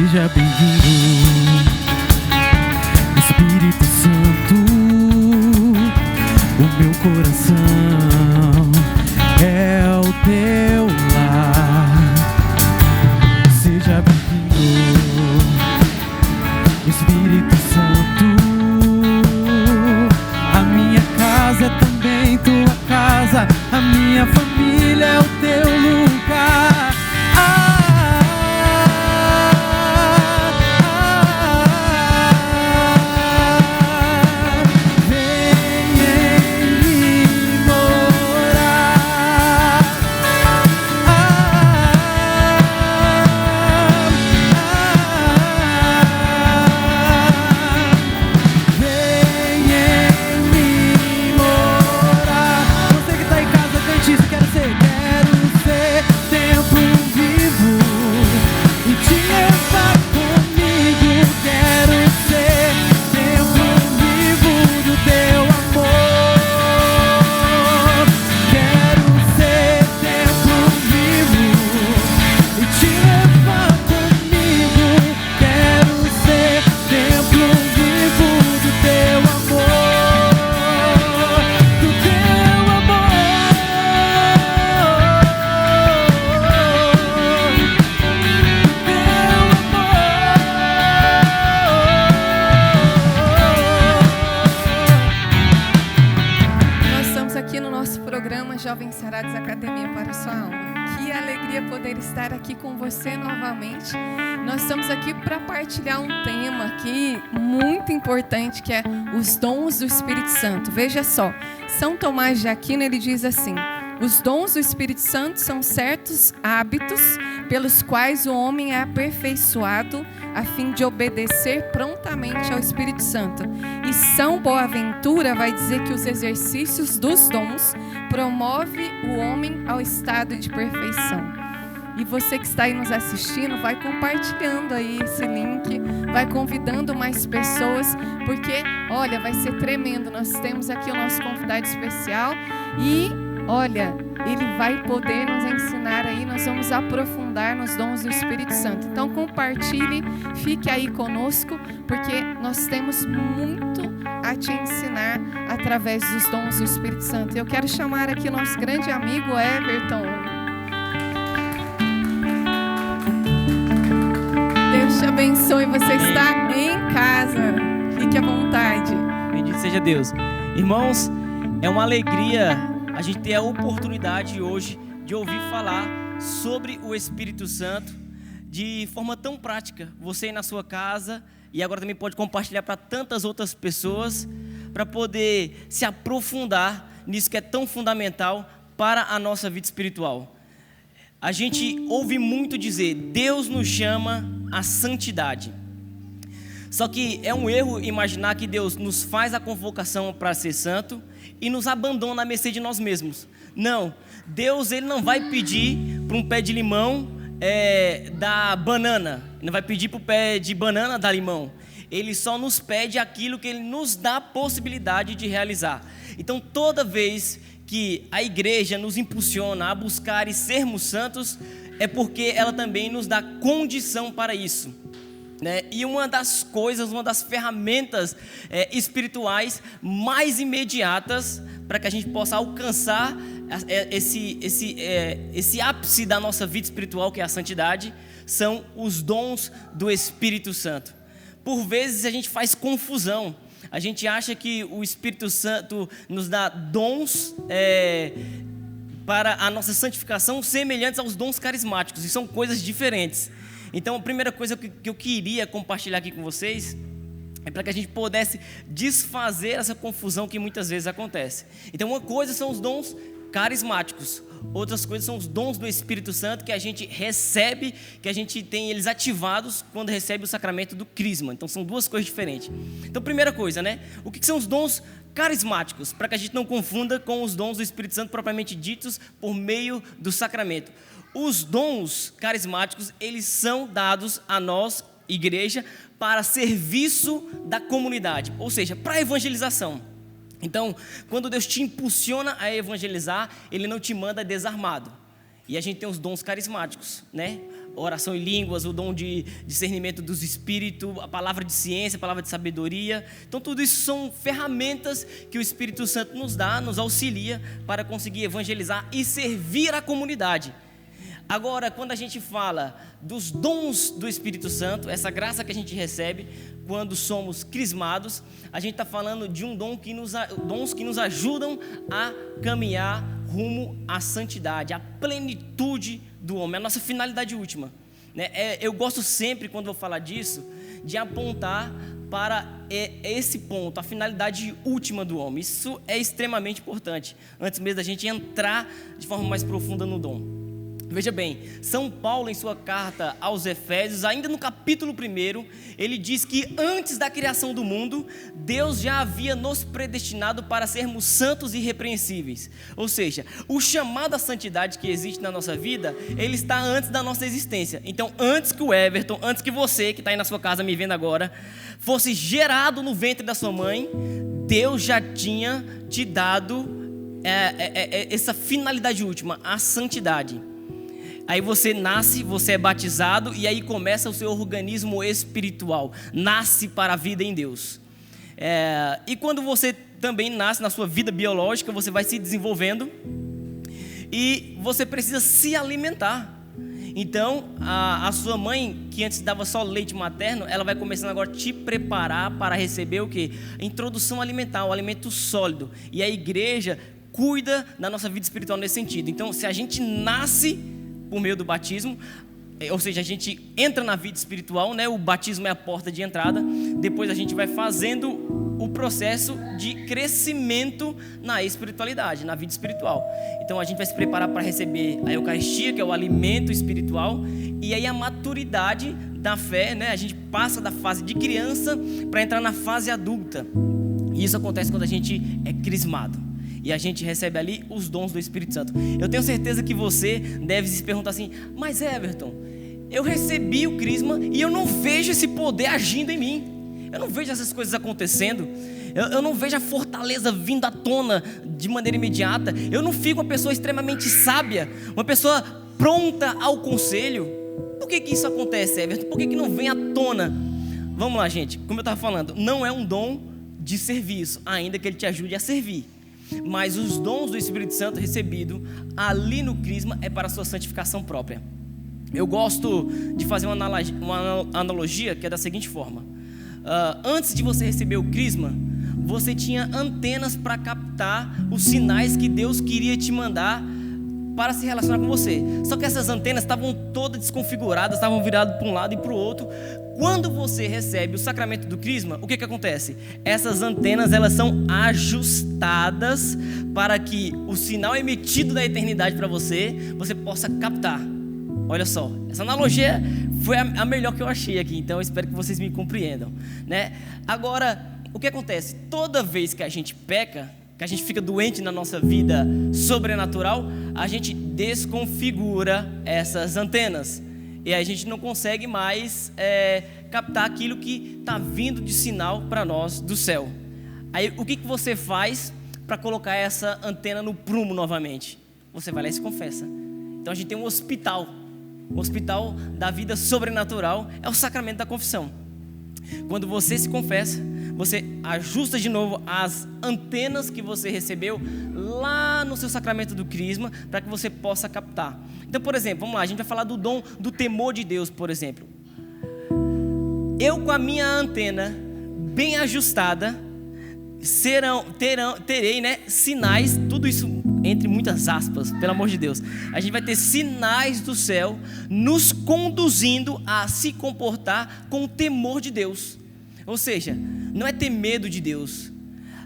Seja bem-vindo, Espírito Santo. O meu coração é o teu lar. Seja bem-vindo, Espírito Santo. A minha casa é também tua casa, a minha família é o teu lugar. Jovens Sarados Academia para a Sua Alma. Que alegria poder estar aqui com você novamente. Nós estamos aqui para partilhar um tema aqui muito importante, que é os dons do Espírito Santo. Veja só, São Tomás de Aquino, ele diz assim: os dons do Espírito Santo são certos hábitos pelos quais o homem é aperfeiçoado a fim de obedecer prontamente ao Espírito Santo. E São Boaventura vai dizer que os exercícios dos dons promove o homem ao estado de perfeição. E você que está aí nos assistindo, vai compartilhando aí esse link, vai convidando mais pessoas, porque, olha, vai ser tremendo. Nós temos aqui o nosso convidado especial e, olha, ele vai poder nos ensinar aí, nós vamos aprofundar nos dons do Espírito Santo. Então compartilhe, fique aí conosco, porque nós temos muito a te ensinar através dos dons do Espírito Santo. Eu quero chamar aqui o nosso grande amigo Everton. Deus te abençoe, você está em casa, fique à vontade. Bendito seja Deus. Irmãos, é uma alegria a gente ter a oportunidade hoje de ouvir falar sobre o Espírito Santo de forma tão prática. Você aí na sua casa, e agora também pode compartilhar para tantas outras pessoas, para poder se aprofundar nisso que é tão fundamental para a nossa vida espiritual. A gente ouve muito dizer, Deus nos chama à santidade. Só que é um erro imaginar que Deus nos faz a convocação para ser santo e nos abandona à mercê de nós mesmos. Não, Deus ele não vai pedir para um pé de limão dar banana, ele não vai pedir para o pé de banana dar limão. Ele só nos pede aquilo que Ele nos dá a possibilidade de realizar. Então toda vez que a igreja nos impulsiona a buscar e sermos santos, é porque ela também nos dá condição para isso, né? E uma das coisas, uma das ferramentas espirituais mais imediatas para que a gente possa alcançar esse ápice da nossa vida espiritual, que é a santidade, são os dons do Espírito Santo. Por vezes a gente faz confusão, a gente acha que o Espírito Santo nos dá dons para a nossa santificação semelhantes aos dons carismáticos, e são coisas diferentes. Então a primeira coisa que eu queria compartilhar aqui com vocês é para que a gente pudesse desfazer essa confusão que muitas vezes acontece. Então uma coisa são os dons carismáticos, outras coisas são os dons do Espírito Santo que a gente recebe, que a gente tem eles ativados quando recebe o sacramento do crisma. Então são duas coisas diferentes. Então primeira coisa, né? O que são os dons carismáticos? Para que a gente não confunda com os dons do Espírito Santo propriamente ditos por meio do sacramento. Os dons carismáticos, eles são dados a nós, igreja, para serviço da comunidade, ou seja, para evangelização. Então, quando Deus te impulsiona a evangelizar, Ele não te manda desarmado. E a gente tem os dons carismáticos, né? oração em línguas, o dom de discernimento dos espíritos, a palavra de ciência, a palavra de sabedoria. Então tudo isso são ferramentas que o Espírito Santo nos dá, nos auxilia para conseguir evangelizar e servir a comunidade. Agora, quando a gente fala dos dons do Espírito Santo, essa graça que a gente recebe quando somos crismados, a gente está falando de dons que nos ajudam a caminhar rumo à santidade, à plenitude do homem, a nossa finalidade última. Eu gosto sempre, quando vou falar disso, de apontar para esse ponto, a finalidade última do homem. Isso é extremamente importante, antes mesmo da gente entrar de forma mais profunda no dom. Veja bem, São Paulo, em sua carta aos Efésios, ainda no capítulo 1, ele diz que antes da criação do mundo, Deus já havia nos predestinado para sermos santos e irrepreensíveis. Ou seja, o chamado à santidade que existe na nossa vida, ele está antes da nossa existência. Então, antes que o Everton, antes que você, que está aí na sua casa me vendo agora, fosse gerado no ventre da sua mãe, Deus já tinha te dado essa finalidade última, a santidade. Aí você nasce, você é batizado e aí começa o seu organismo espiritual. Nasce para a vida em Deus. E quando você também nasce na sua vida biológica, você vai se desenvolvendo e você precisa se alimentar. Então, a sua mãe, que antes dava só leite materno, ela vai começando agora a te preparar para receber o quê? A introdução alimentar, o alimento sólido. E a igreja cuida da nossa vida espiritual nesse sentido. Então, se a gente nasce por meio do batismo, ou seja, a gente entra na vida espiritual, o batismo é a porta de entrada, depois a gente vai fazendo o processo de crescimento na espiritualidade, na vida espiritual. Então a gente vai se preparar para receber a Eucaristia, que é o alimento espiritual, e aí a maturidade da fé, a gente passa da fase de criança para entrar na fase adulta, e isso acontece quando a gente é crismado. E a gente recebe ali os dons do Espírito Santo. Eu tenho certeza que você deve se perguntar assim: mas Everton, eu recebi o crisma e eu não vejo esse poder agindo em mim. Eu não vejo essas coisas acontecendo. Eu não vejo a fortaleza vindo à tona de maneira imediata. Eu não fico uma pessoa extremamente sábia, uma pessoa pronta ao conselho. Por que isso acontece, Everton? Por que não vem à tona? Vamos lá, gente. Como eu estava falando, não é um dom de serviço, ainda que ele te ajude a servir. Mas os dons do Espírito Santo recebido ali no crisma é para a sua santificação própria. Eu gosto de fazer uma analogia que é da seguinte forma: antes de você receber o crisma, você tinha antenas para captar os sinais que Deus queria te mandar para se relacionar com você. Só que essas antenas estavam todas desconfiguradas, estavam viradas para um lado e para o outro. Quando você recebe o sacramento do crisma, o que acontece? Essas antenas, elas são ajustadas para que o sinal emitido da eternidade para você possa captar. Olha só, essa analogia foi a melhor que eu achei aqui, então eu espero que vocês me compreendam, Agora, o que acontece? Toda vez que a gente peca, que a gente fica doente na nossa vida sobrenatural, a gente desconfigura essas antenas. E a gente não consegue mais captar aquilo que está vindo de sinal para nós do céu. Aí o que você faz para colocar essa antena no prumo novamente? Você vai lá e se confessa. Então a gente tem um hospital. O hospital da vida sobrenatural é o sacramento da confissão. Quando você se confessa, você ajusta de novo as antenas que você recebeu lá no seu sacramento do crisma, para que você possa captar. Então, por exemplo, vamos lá, a gente vai falar do dom do temor de Deus, por exemplo. Eu, com a minha antena bem ajustada, terei sinais, tudo isso entre muitas aspas, pelo amor de Deus. A gente vai ter sinais do céu nos conduzindo a se comportar com o temor de Deus. Ou seja, não é ter medo de Deus.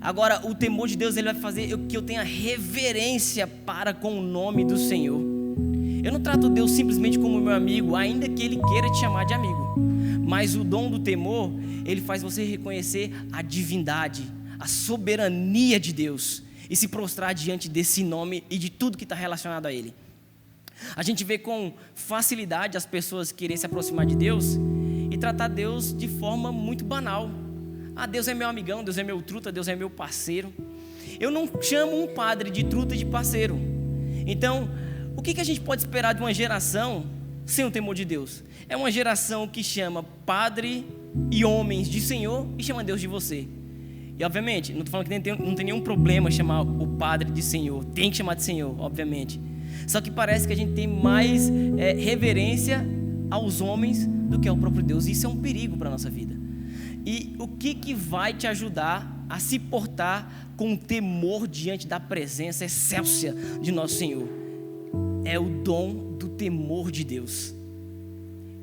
Agora, o temor de Deus, ele vai fazer que eu tenha reverência para com o nome do Senhor. Eu não trato Deus simplesmente como meu amigo, ainda que Ele queira te chamar de amigo. Mas o dom do temor, ele faz você reconhecer a divindade, a soberania de Deus e se prostrar diante desse nome e de tudo que está relacionado a Ele. A gente vê com facilidade as pessoas quererem se aproximar de Deus e tratar Deus de forma muito banal. Deus é meu amigão, Deus é meu truta, Deus é meu parceiro. Eu não chamo um padre de truta e de parceiro. Então, o que a gente pode esperar de uma geração sem o temor de Deus. É uma geração que chama padre e homens de Senhor e chama Deus de você. E obviamente, não estou falando que não tem nenhum problema chamar o padre de Senhor. Tem que chamar de Senhor, obviamente. Só que parece que a gente tem mais reverência aos homens do que ao próprio Deus. E isso é um perigo para a nossa vida. E o que vai te ajudar a se portar com temor diante da presença excelsa de nosso Senhor? É o dom do temor de Deus.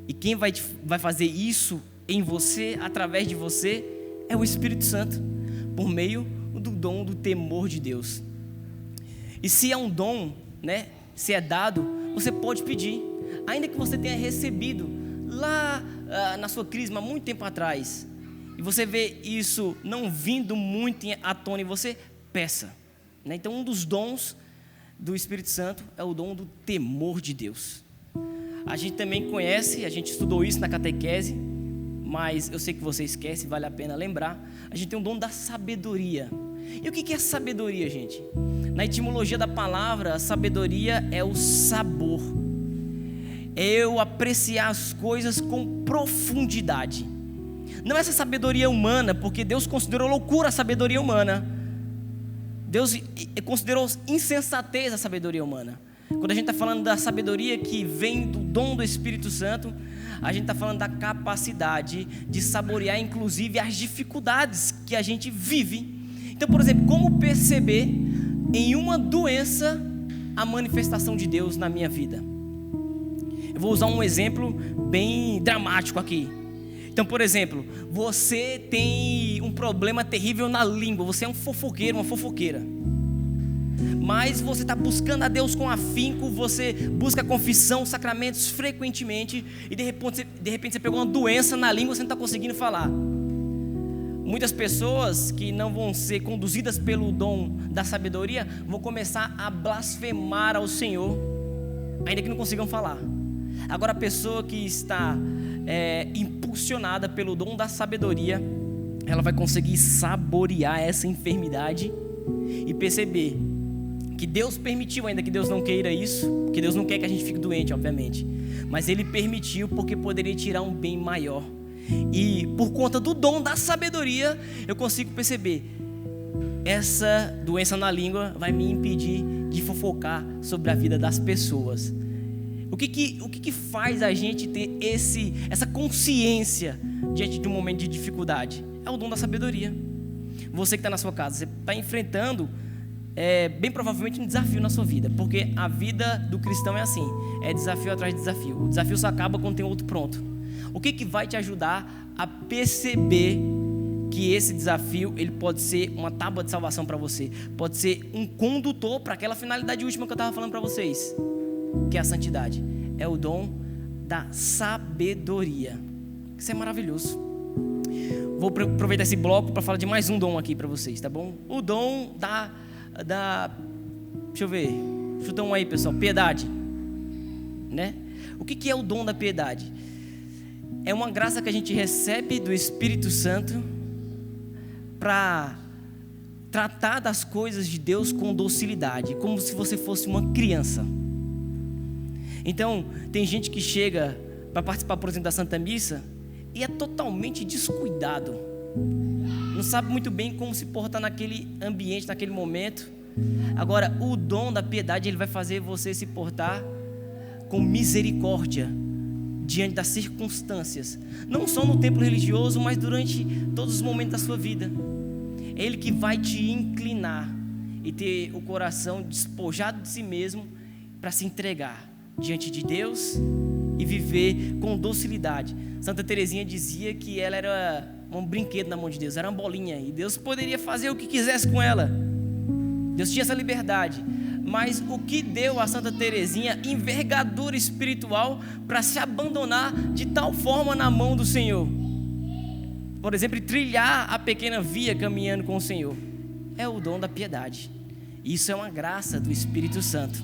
E quem vai fazer isso em você, através de você, é o Espírito Santo, por meio do dom do temor de Deus. E se é um dom, né, se é dado, você pode pedir, ainda que você tenha recebido lá na sua crisma muito tempo atrás, e você vê isso não vindo muito à tona em você, peça, né? Então um dos dons do Espírito Santo é o dom do temor de Deus. A gente também conhece, a gente estudou isso na catequese, mas eu sei que você esquece, vale a pena lembrar. A gente tem o dom da sabedoria. E o que é sabedoria, gente? Na etimologia da palavra, a sabedoria é o sabor. É eu apreciar as coisas com profundidade. Não é essa sabedoria humana, porque Deus considerou loucura a sabedoria humana. Deus considerou insensatez a sabedoria humana. Quando a gente está falando da sabedoria que vem do dom do Espírito Santo, a gente está falando da capacidade de saborear, inclusive, as dificuldades que a gente vive. Então, por exemplo, como perceber em uma doença a manifestação de Deus na minha vida? Eu vou usar um exemplo bem dramático aqui. Então, por exemplo, você tem um problema terrível na língua, você é um fofoqueiro, uma fofoqueira, mas você está buscando a Deus com afinco, você busca confissão, sacramentos frequentemente, e de repente você pegou uma doença na língua, você não está conseguindo falar. Muitas pessoas que não vão ser conduzidas pelo dom da sabedoria vão começar a blasfemar ao Senhor, ainda que não consigam falar. Agora a pessoa que está impulsionada pelo dom da sabedoria, ela vai conseguir saborear essa enfermidade e perceber que Deus permitiu, ainda que Deus não queira isso, porque Deus não quer que a gente fique doente, obviamente, mas Ele permitiu porque poderia tirar um bem maior. E por conta do dom da sabedoria, eu consigo perceber, essa doença na língua vai me impedir de fofocar sobre a vida das pessoas. O que faz a gente ter essa consciência diante de um momento de dificuldade? É o dom da sabedoria. Você que está na sua casa, você está enfrentando bem provavelmente um desafio na sua vida, porque a vida do cristão é assim, é desafio atrás de desafio. O desafio só acaba quando tem outro pronto. O que vai te ajudar a perceber que esse desafio ele pode ser uma tábua de salvação para você, pode ser um condutor para aquela finalidade última que eu estava falando para vocês, que é a santidade? É o dom da sabedoria. Isso é maravilhoso. Vou aproveitar esse bloco para falar de mais um dom aqui para vocês, tá bom? O dom da deixa eu ver, chuta um aí, pessoal, piedade, né? O que é o dom da piedade? É uma graça que a gente recebe do Espírito Santo para tratar das coisas de Deus com docilidade, como se você fosse uma criança. Então, tem gente que chega para participar, por exemplo, da Santa Missa e é totalmente descuidado, não sabe muito bem como se portar naquele ambiente, naquele momento. Agora, o dom da piedade, ele vai fazer você se portar com misericórdia diante das circunstâncias, não só no templo religioso, mas durante todos os momentos da sua vida. É Ele que vai te inclinar e ter o coração despojado de si mesmo para se entregar diante de Deus e viver com docilidade. Santa Teresinha dizia que ela era um brinquedo na mão de Deus, era uma bolinha, e Deus poderia fazer o que quisesse com ela. Deus tinha essa liberdade, mas o que deu a Santa Teresinha? Envergadura espiritual para se abandonar de tal forma na mão do Senhor. Por exemplo, trilhar a pequena via caminhando com o Senhor. É o dom da piedade. Isso é uma graça do Espírito Santo.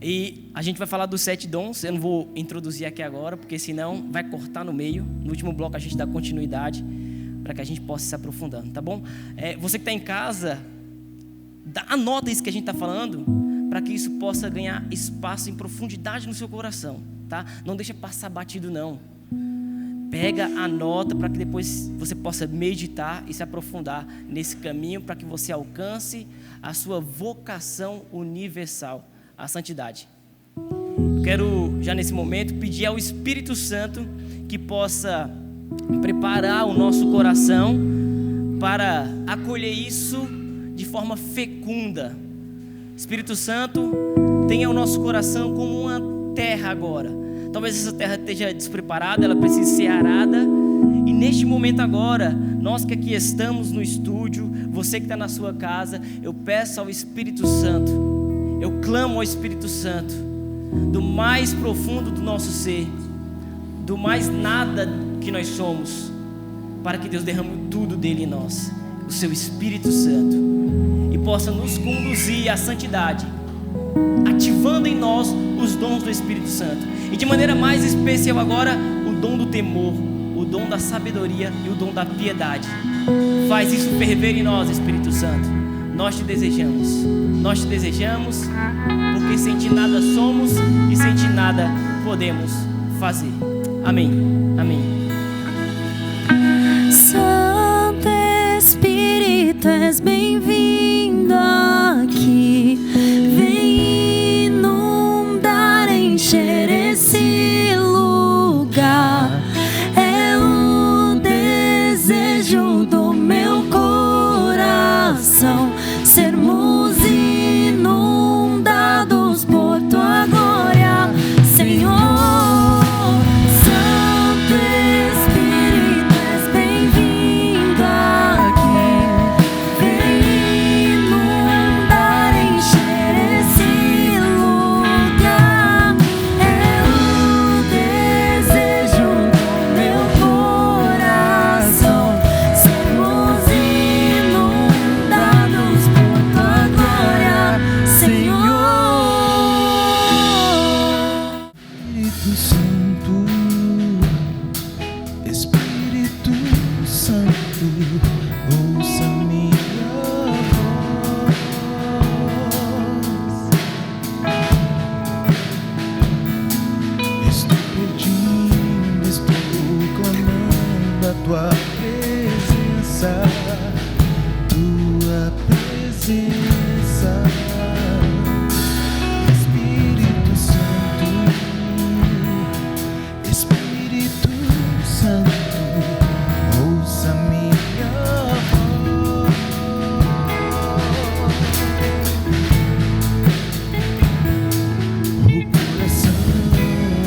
E a gente vai falar dos 7 dons. Eu não vou introduzir aqui agora, porque senão vai cortar no meio. No último bloco a gente dá continuidade para que a gente possa se aprofundando, tá bom? Você que está em casa, anota isso que a gente está falando, para que isso possa ganhar espaço em profundidade no seu coração, tá? Não deixa passar batido, não. Pega, anota, para que depois você possa meditar e se aprofundar nesse caminho, para que você alcance a sua vocação universal, a santidade. Quero, já nesse momento, pedir ao Espírito Santo que possa preparar o nosso coração para acolher isso de forma fecunda. Espírito Santo, tenha o nosso coração como uma terra agora. Talvez essa terra esteja despreparada, ela precise ser arada. E neste momento agora, nós que aqui estamos no estúdio, você que está na sua casa, eu peço ao Espírito Santo, eu clamo ao Espírito Santo, do mais profundo do nosso ser, do mais nada que nós somos, para que Deus derrame tudo dele em nós, o seu Espírito Santo, e possa nos conduzir à santidade, ativando em nós os dons do Espírito Santo, e de maneira mais especial agora, o dom do temor, o dom da sabedoria e o dom da piedade. Faz isso ferver em nós, Espírito Santo. Nós te desejamos, porque sem ti nada somos e sem ti nada podemos fazer. Amém, amém. Santo Espírito, és bem-vindo aqui. Vem inundar, encher esse lugar. É o desejo do meu coração, sermos inundados por tua glória, Senhor. Santo Espírito, és bem-vindo aqui. Vem inundar, encher esse lugar. É o desejo do meu coração, sermos inundados por tua glória, Senhor. Espírito Santo, ouça minha voz. Estou pedindo, estou clamando a tua presença, tua presença. Espírito Santo, Espírito Santo, ouça minha voz. O coração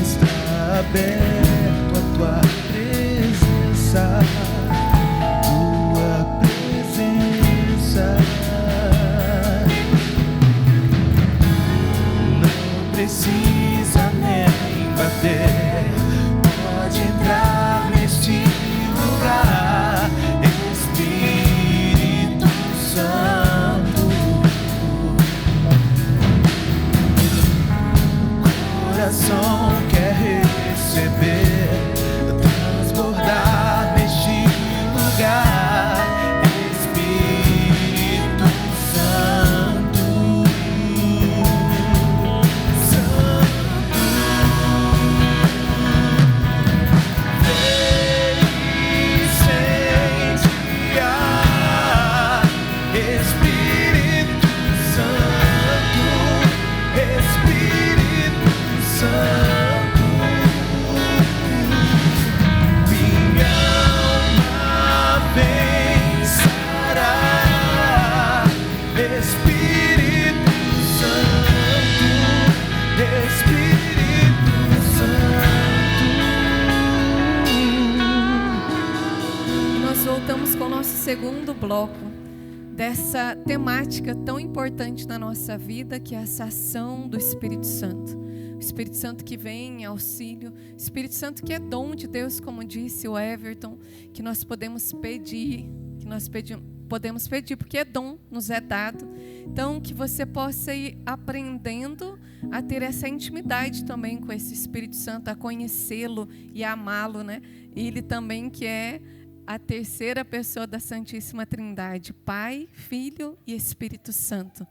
está aberto à tua presença, tua presença. Não precisa nem bater, pode entrar neste lugar, Espírito Santo. O coração quer receber, transbordar neste lugar, Espírito Santo. Espírito Santo, Espírito Santo, minha alma pensará. Espírito Santo, Espírito Santo. E nós voltamos com o nosso segundo bloco dessa temática tão importante na nossa vida, que é essa ação do Espírito Santo. O Espírito Santo que vem em auxílio, o Espírito Santo que é dom de Deus, como disse o Everton, que nós podemos pedir, porque é dom, nos é dado. Então, que você possa ir aprendendo a ter essa intimidade também com esse Espírito Santo, a conhecê-lo e amá-lo, né? Ele também que é a terceira pessoa da Santíssima Trindade, Pai, Filho e Espírito Santo.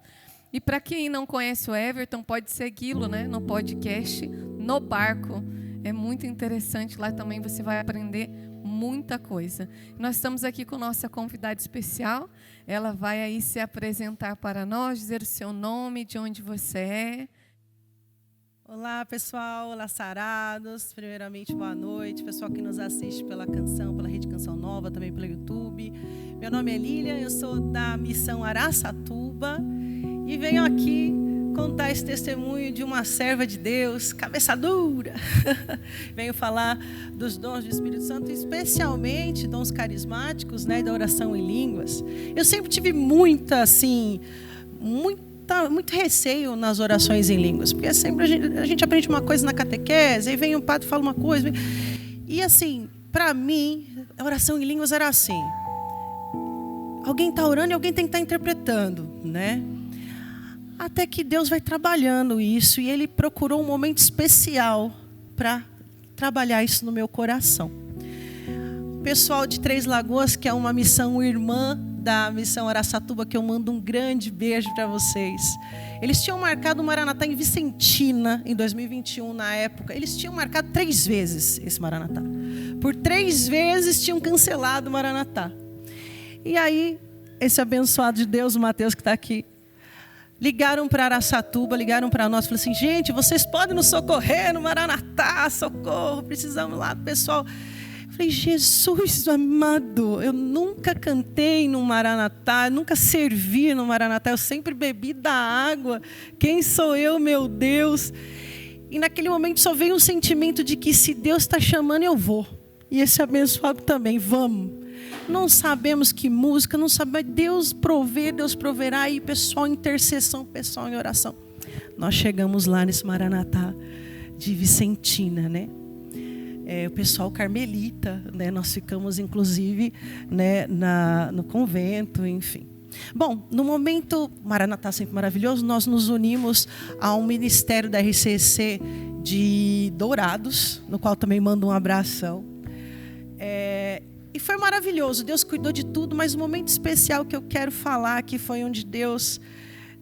E para quem não conhece o Everton, pode segui-lo, né, no podcast No Barco. É muito interessante, lá também você vai aprender muita coisa. Nós estamos aqui com nossa convidada especial. Ela vai aí se apresentar para nós, dizer o seu nome, de onde você é. Olá, pessoal. Olá, sarados. Primeiramente, boa noite. Pessoal que nos assiste pela Canção, pela Rede Canção Nova, também pelo YouTube. Meu nome é Lília, eu sou da Missão Araçatuba e venho aqui contar esse testemunho de uma serva de Deus, cabeça dura. Venho falar dos dons do Espírito Santo, especialmente dons carismáticos, né, da oração em línguas. Eu sempre tive muito receio nas orações em línguas, porque sempre a gente aprende uma coisa na catequese, aí vem um padre e fala uma coisa. E assim, para mim, a oração em línguas era assim. Alguém está orando e alguém tem que estar interpretando, né? Até que Deus vai trabalhando isso e Ele procurou um momento especial para trabalhar isso no meu coração. O pessoal de Três Lagoas, que é uma missão irmã da Missão Araçatuba, que eu mando um grande beijo para vocês. Eles tinham marcado o Maranatá em Vicentina, em 2021, na época. Eles tinham marcado 3 vezes esse Maranatá. Por 3 vezes tinham cancelado o Maranatá. E aí, esse abençoado de Deus, o Mateus, que está aqui, ligaram para Araçatuba, ligaram para nós, falaram assim: gente, vocês podem nos socorrer no Maranatá, socorro, precisamos lá do pessoal. Eu falei: Jesus amado, eu nunca cantei no Maranatá, nunca servi no Maranatá, eu sempre bebi da água. Quem sou eu, meu Deus? E naquele momento só veio um sentimento de que se Deus está chamando, eu vou. E esse abençoado também, vamos. Não sabemos que música, não sabemos, mas Deus provê, Deus proverá. E pessoal em intercessão, pessoal em oração. Nós chegamos lá nesse Maranatá de Vicentina, né? O pessoal carmelita, né? Nós ficamos inclusive, né, no convento, enfim. Bom, no momento, Maranatá sempre maravilhoso, nós nos unimos a um ministério da RCC de Dourados, no qual também mando um abração. E foi maravilhoso, Deus cuidou de tudo, mas um momento especial que eu quero falar aqui foi onde Deus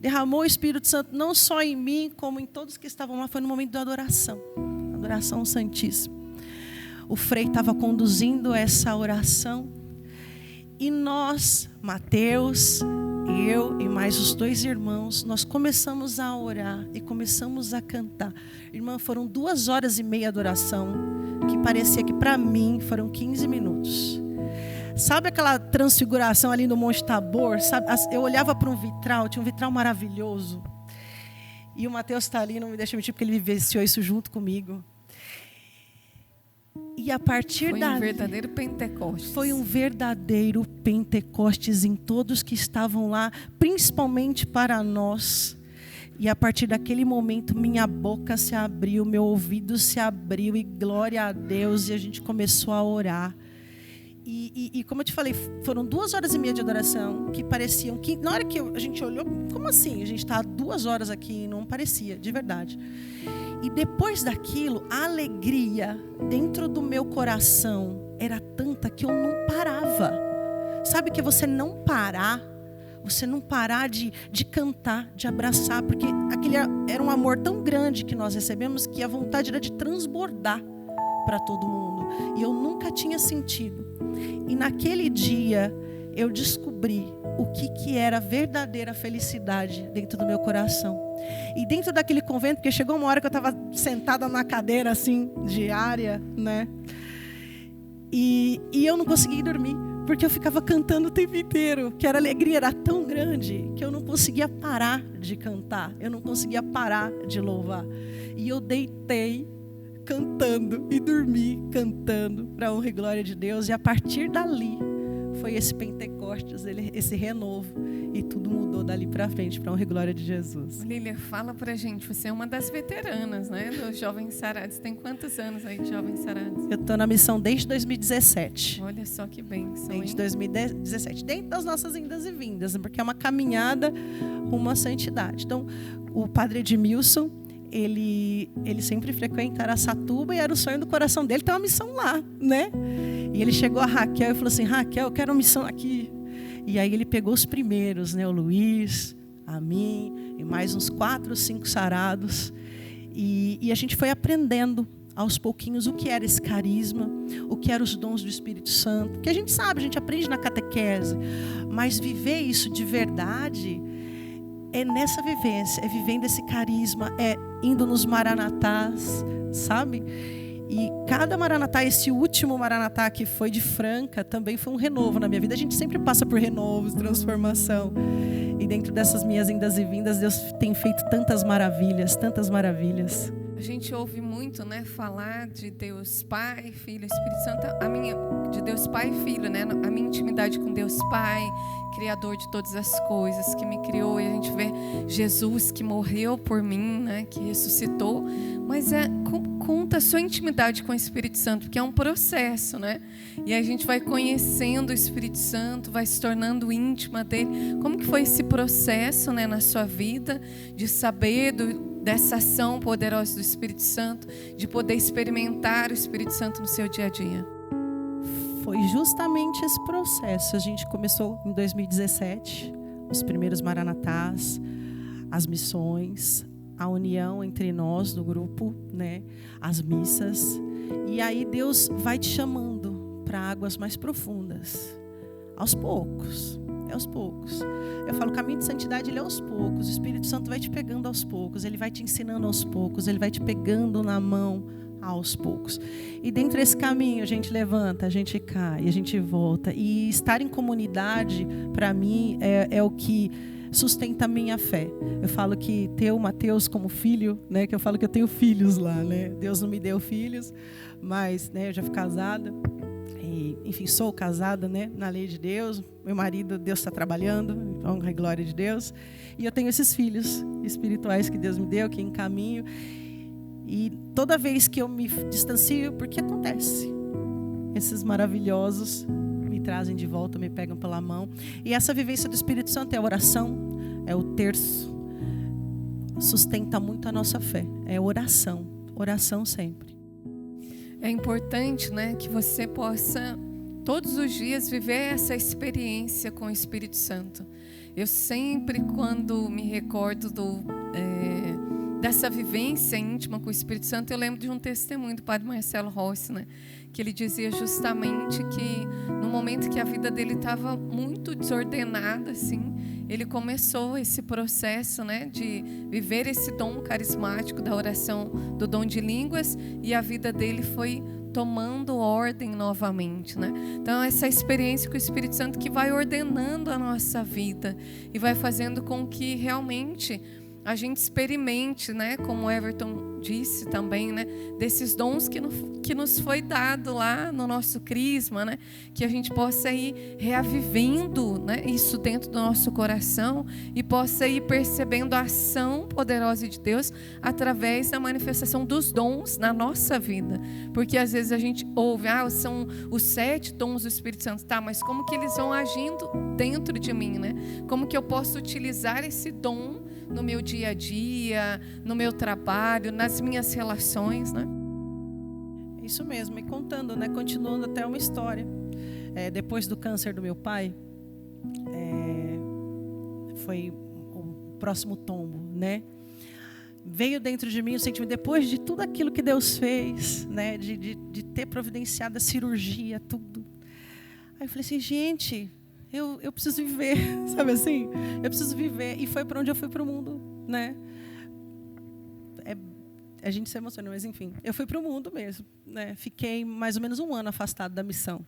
derramou o Espírito Santo, não só em mim, como em todos que estavam lá, foi no momento da adoração santíssima. O Frei estava conduzindo essa oração e nós, Mateus, eu e mais os 2 irmãos, nós começamos a orar e começamos a cantar. Irmã, foram 2h30 de adoração, que parecia que para mim foram 15 minutos. Sabe aquela transfiguração ali no Monte Tabor? Sabe? Eu olhava para um vitral, tinha um vitral maravilhoso. E o Mateus está ali, não me deixa mentir, porque ele vivenciou isso junto comigo. E a partir Foi um verdadeiro Pentecostes. Foi um verdadeiro Pentecostes em todos que estavam lá, principalmente para nós. E a partir daquele momento, minha boca se abriu, meu ouvido se abriu, e glória a Deus, e a gente começou a orar. E como eu te falei, foram 2h30 de adoração, que pareciam que, na hora que a gente olhou, como assim? A gente está 2 horas aqui, não parecia, de verdade. E depois daquilo, a alegria dentro do meu coração era tanta que eu não parava. Sabe que você não parar de cantar, de abraçar, porque aquele era um amor tão grande que nós recebemos que a vontade era de transbordar para todo mundo. E eu nunca tinha sentido. E naquele dia eu descobri o que era verdadeira felicidade dentro do meu coração. E dentro daquele convento, porque chegou uma hora que eu estava sentada na cadeira assim, diária, né? E eu não conseguia dormir, porque eu ficava cantando o tempo inteiro, que a alegria era tão grande que eu não conseguia parar de cantar, eu não conseguia parar de louvar. E eu deitei cantando e dormi cantando para a honra e glória de Deus. E a partir dali foi esse Pentecostes, esse renovo, e tudo mudou dali para frente para a honra e glória de Jesus. Lília, fala pra gente, você é uma das veteranas, né, dos Jovens Sarados. Tem quantos anos aí de Jovens Sarados? Eu estou na missão desde 2017. Olha só que bênção, desde hein? 2017, dentro das nossas indas e vindas, porque é uma caminhada rumo à santidade. Então, o padre Edmilson, ele sempre frequenta Araçatuba e era o sonho do coração dele ter uma missão lá, né? E ele chegou a Raquel e falou assim: Raquel, eu quero uma missão aqui. E aí ele pegou os primeiros, né? O Luiz, a mim e mais uns 4 ou 5 sarados. E a gente foi aprendendo aos pouquinhos o que era esse carisma, o que eram os dons do Espírito Santo, que a gente sabe, a gente aprende na catequese, mas viver isso de verdade é nessa vivência, é vivendo esse carisma, é indo nos maranatás, sabe? E cada maranatá, esse último maranatá que foi de Franca, também foi um renovo na minha vida. A gente sempre passa por renovos, transformação. E dentro dessas minhas indas e vindas, Deus tem feito tantas maravilhas, tantas maravilhas. A gente ouve muito, né, falar de Deus Pai, Filho, Espírito Santo, de Deus Pai e Filho, né, a minha intimidade com Deus Pai, Criador de todas as coisas, que me criou, e a gente vê Jesus que morreu por mim, né, que ressuscitou, mas conta a sua intimidade com o Espírito Santo, porque é um processo, né, e a gente vai conhecendo o Espírito Santo, vai se tornando íntima dele. Como que foi esse processo, né, na sua vida, de saber dessa ação poderosa do Espírito Santo, de poder experimentar o Espírito Santo no seu dia a dia? Foi justamente esse processo. A gente começou em 2017, os primeiros maranatás, as missões, a união entre nós do grupo, né, as missas. E aí Deus vai te chamando para águas mais profundas, aos poucos. É aos poucos. Eu falo, o caminho de santidade, ele é aos poucos. O Espírito Santo vai te pegando aos poucos. Ele vai te ensinando aos poucos. Ele vai te pegando na mão aos poucos. E dentro desse caminho, a gente levanta, a gente cai, a gente volta. E estar em comunidade, para mim, é o que sustenta a minha fé. Eu falo que ter o Mateus como filho, né, que eu falo que eu tenho filhos lá, né? Deus não me deu filhos, mas, né, eu já fui casada. E, enfim, sou casada, né, na lei de Deus. Meu marido, Deus está trabalhando, honra e glória de Deus. E eu tenho esses filhos espirituais que Deus me deu, que encaminho. E toda vez que eu me distancio, porque acontece, esses maravilhosos me trazem de volta, me pegam pela mão. E essa vivência do Espírito Santo é a oração, é o terço, sustenta muito a nossa fé. É oração, oração sempre. É importante, né, que você possa todos os dias viver essa experiência com o Espírito Santo. Eu sempre, quando me recordo dessa vivência íntima com o Espírito Santo, eu lembro de um testemunho do Padre Marcelo Rossi, né, que ele dizia justamente que no momento que a vida dele estava muito desordenada, assim, ele começou esse processo, né, de viver esse dom carismático da oração, do dom de línguas, e a vida dele foi tomando ordem novamente, né? Então, essa experiência com o Espírito Santo que vai ordenando a nossa vida e vai fazendo com que realmente a gente experimente, né, como o Everton disse também, né, desses dons que nos foi dado lá no nosso crisma, né, que a gente possa ir reavivendo, né, isso dentro do nosso coração e possa ir percebendo a ação poderosa de Deus através da manifestação dos dons na nossa vida. Porque às vezes a gente ouve, são os 7 dons do Espírito Santo, tá, mas como que eles vão agindo dentro de mim, né? Como que eu posso utilizar esse dom no meu dia a dia, no meu trabalho, nas minhas relações, né? Isso mesmo, e contando, né, continuando até uma história. Depois do câncer do meu pai, foi o próximo tombo, né? Veio dentro de mim o sentimento, depois de tudo aquilo que Deus fez, né, de ter providenciado a cirurgia, tudo. Aí eu falei assim, gente, eu preciso viver, sabe assim? Eu preciso viver. E foi para onde eu fui para o mundo, né? A gente se emociona, mas enfim. Eu fui para o mundo mesmo, né? Fiquei mais ou menos 1 ano afastado da missão.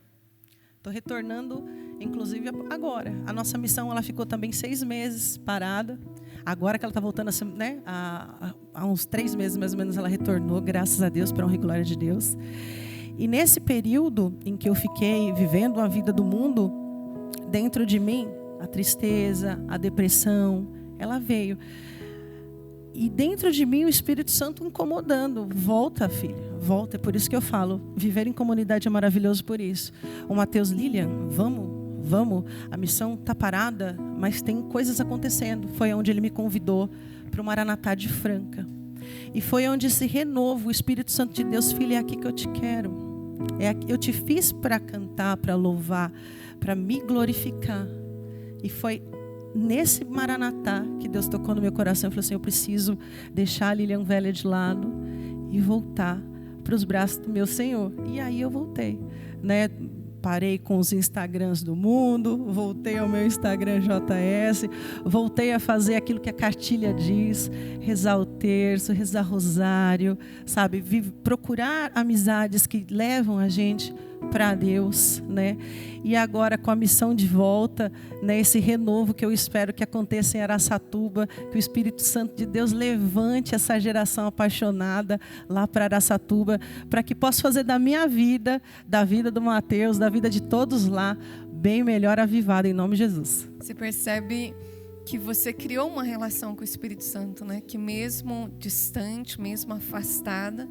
Estou retornando, inclusive, agora. A nossa missão, ela ficou também 6 meses parada. Agora que ela está voltando, né? Há uns 3 meses, mais ou menos, ela retornou, graças a Deus, para a honra e glória de Deus. E nesse período em que eu fiquei vivendo a vida do mundo, dentro de mim, a tristeza, a depressão, ela veio. E dentro de mim o Espírito Santo incomodando. Volta, filha, volta. É por isso que eu falo, viver em comunidade é maravilhoso por isso. O Mateus, Lilian, vamos. A missão está parada, mas tem coisas acontecendo. Foi onde ele me convidou para o Maranatá de Franca. E foi onde esse renovo, o Espírito Santo de Deus, filha, é aqui que eu te quero. Eu te fiz para cantar, para louvar, para me glorificar. E foi nesse Maranatá que Deus tocou no meu coração, eu falei assim, eu preciso deixar a Lilian velha de lado e voltar para os braços do meu Senhor. E aí eu voltei, né? Parei com os Instagrams do mundo, voltei ao meu Instagram JS, voltei a fazer aquilo que a cartilha diz, rezar o terço, rezar rosário, sabe? Procurar amizades que levam a gente para Deus, né? E agora com a missão de volta, né? Esse renovo que eu espero que aconteça em Araçatuba, que o Espírito Santo de Deus levante essa geração apaixonada lá para Araçatuba, para que possa fazer da minha vida, da vida do Mateus, da vida de todos lá, bem melhor avivada, em nome de Jesus. Você percebe que você criou uma relação com o Espírito Santo, né? Que mesmo distante, mesmo afastada,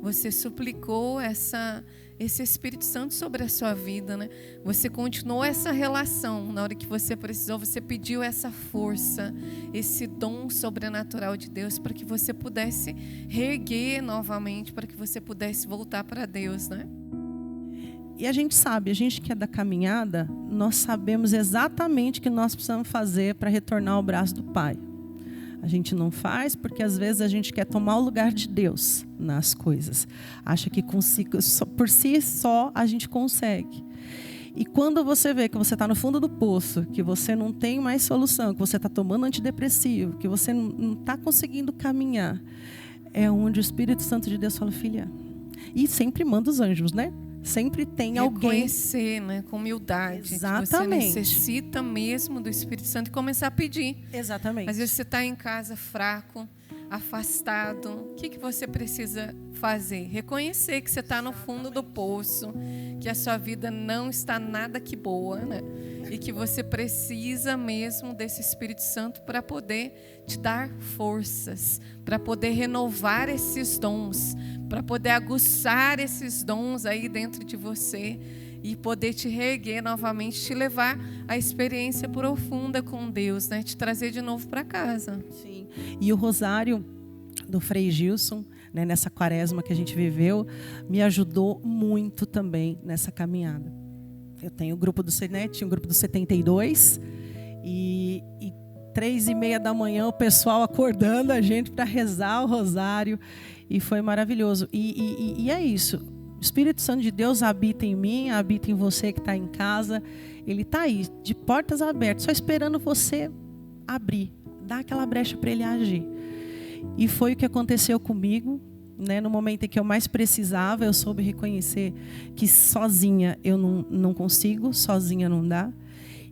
você suplicou esse Espírito Santo sobre a sua vida, né? Você continuou essa relação. Na hora que você precisou, você pediu essa força, esse dom sobrenatural de Deus para que você pudesse reerguer novamente, para que você pudesse voltar para Deus, né? E a gente sabe, a gente que é da caminhada, nós sabemos exatamente o que nós precisamos fazer para retornar ao braço do Pai. A gente não faz porque às vezes a gente quer tomar o lugar de Deus nas coisas. Acha que por si só a gente consegue. E quando você vê que você está no fundo do poço, que você não tem mais solução, que você está tomando antidepressivo, que você não está conseguindo caminhar, é onde o Espírito Santo de Deus fala, filha. E sempre manda os anjos, né? Sempre tem alguém. Reconhecer, né, com humildade. Exatamente. Que você necessita mesmo do Espírito Santo e começar a pedir. Exatamente. Às vezes você está em casa fraco, afastado. O que você precisa fazer? Reconhecer que você está no fundo do poço, que a sua vida não está nada que boa, né? E que você precisa mesmo desse Espírito Santo para poder te dar forças, para poder renovar esses dons, para poder aguçar esses dons aí dentro de você e poder te reerguer novamente, te levar à experiência profunda com Deus, né? Te trazer de novo para casa. Sim. E o rosário do Frei Gilson, né, nessa quaresma que a gente viveu, me ajudou muito também nessa caminhada. Eu tenho o grupo do tinha o grupo do 72 e 3:30 da manhã o pessoal acordando a gente para rezar o rosário e foi maravilhoso. E é isso. O Espírito Santo de Deus habita em mim, habita em você que está em casa. Ele está aí, de portas abertas, só esperando você abrir, dar aquela brecha para ele agir. E foi o que aconteceu comigo, né? No momento em que eu mais precisava, eu soube reconhecer que sozinha eu não consigo, sozinha não dá.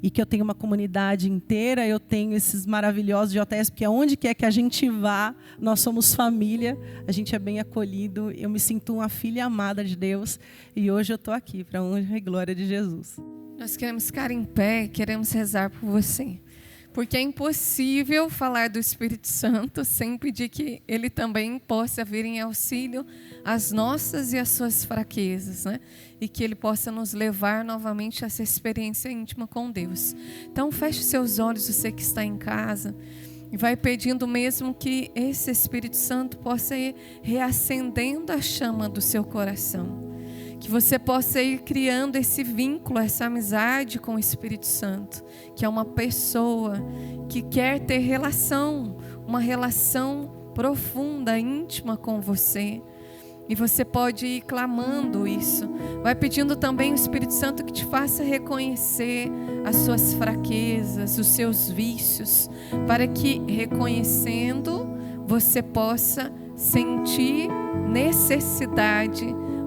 E que eu tenho uma comunidade inteira, eu tenho esses maravilhosos JS, porque aonde quer que a gente vá, nós somos família, a gente é bem acolhido, eu me sinto uma filha amada de Deus, e hoje eu estou aqui, para a honra e glória de Jesus. Nós queremos ficar em pé e queremos rezar por você. Porque é impossível falar do Espírito Santo sem pedir que Ele também possa vir em auxílio às nossas e às suas fraquezas, né? E que Ele possa nos levar novamente a essa experiência íntima com Deus. Então feche seus olhos, você que está em casa, e vai pedindo mesmo que esse Espírito Santo possa ir reacendendo a chama do seu coração. Que você possa ir criando esse vínculo, essa amizade com o Espírito Santo, que é uma pessoa que quer ter uma relação profunda, íntima com você. E você pode ir clamando isso. Vai pedindo também o Espírito Santo que te faça reconhecer as suas fraquezas, os seus vícios, para que, reconhecendo, você possa sentir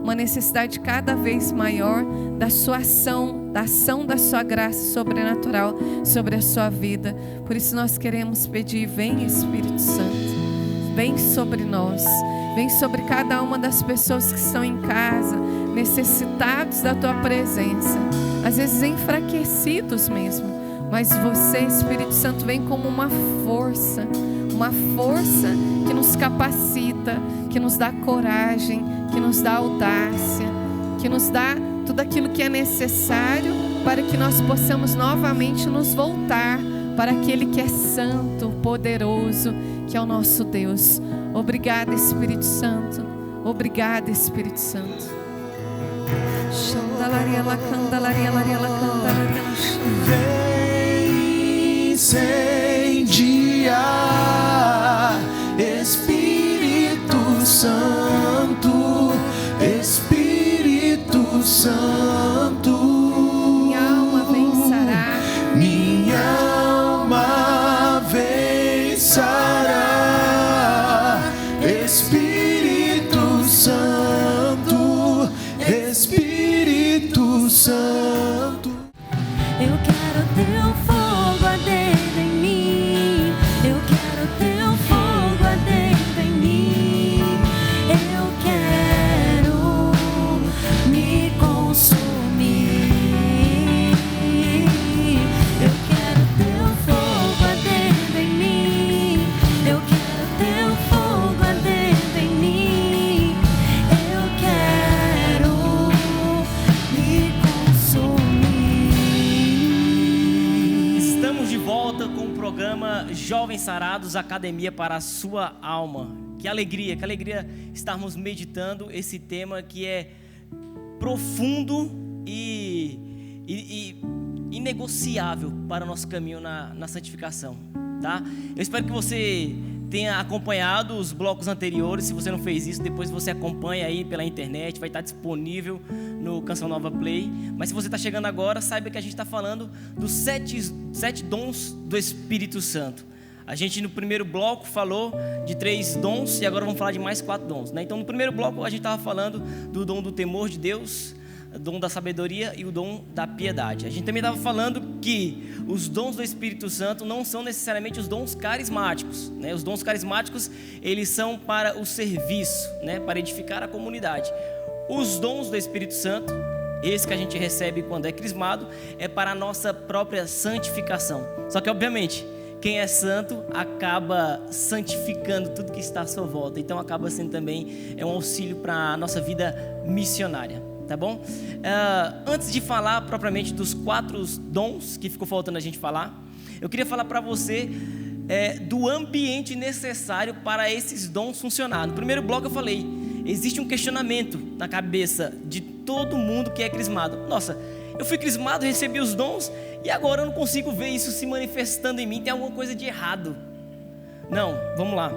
uma necessidade cada vez maior da sua ação, da ação da sua graça sobrenatural sobre a sua vida. Por isso nós queremos pedir, vem Espírito Santo, vem sobre nós, vem sobre cada uma das pessoas que estão em casa, necessitados da tua presença, às vezes enfraquecidos mesmo, mas você, Espírito Santo, vem como uma força que nos capacita, que nos dá coragem, que nos dá audácia, que nos dá tudo aquilo que é necessário para que nós possamos novamente nos voltar para aquele que é santo, poderoso, que é o nosso Deus. Obrigada, Espírito Santo. Obrigada, Espírito Santo. Vem incendiar. Espírito Santo, Espírito Santo. Minha alma vencerá. Minha alma vencerá. Espírito Santo, Espírito Santo. Eu quero teu fogo ardendo em mim. Eu quero teu fogo ardendo em mim. Eu quero me consumir. Eu quero teu fogo ardendo em mim. Eu quero teu fogo ardendo em mim. Eu quero me consumir. Estamos de volta com o programa Jovens Sarados, Academia para a Sua Alma. Que alegria estarmos meditando esse tema que é profundo e inegociável para o nosso caminho na santificação, tá? Eu espero que você tenha acompanhado os blocos anteriores. Se você não fez isso, depois você acompanha aí pela internet, vai estar disponível no Canção Nova Play. Mas se você está chegando agora, saiba que a gente está falando dos sete dons do Espírito Santo. A gente no primeiro bloco falou de 3 dons e agora vamos falar de mais 4 dons, né? Então no primeiro bloco a gente estava falando do dom do temor de Deus, o dom da sabedoria e o dom da piedade. A gente também estava falando que os dons do Espírito Santo não são necessariamente os dons carismáticos, né? Os dons carismáticos, eles são para o serviço, né? Para edificar a comunidade. Os dons do Espírito Santo, esse que a gente recebe quando é crismado, é para a nossa própria santificação. Só que obviamente quem é santo acaba santificando tudo que está à sua volta. Então acaba sendo também um auxílio para a nossa vida missionária, tá bom? Antes de falar propriamente dos 4 dons que ficou faltando a gente falar, eu queria falar para você do ambiente necessário para esses dons funcionar. No primeiro bloco eu falei, existe um questionamento na cabeça de todo mundo que é crismado. Nossa, eu fui crismado, recebi os dons e agora eu não consigo ver isso se manifestando em mim. Tem alguma coisa de errado. Não, vamos lá.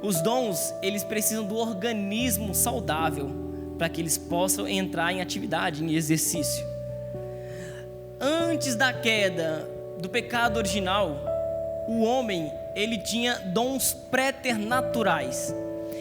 Os dons, eles precisam do organismo saudável para que eles possam entrar em atividade, em exercício. Antes da queda do pecado original, o homem, ele tinha dons préternaturais.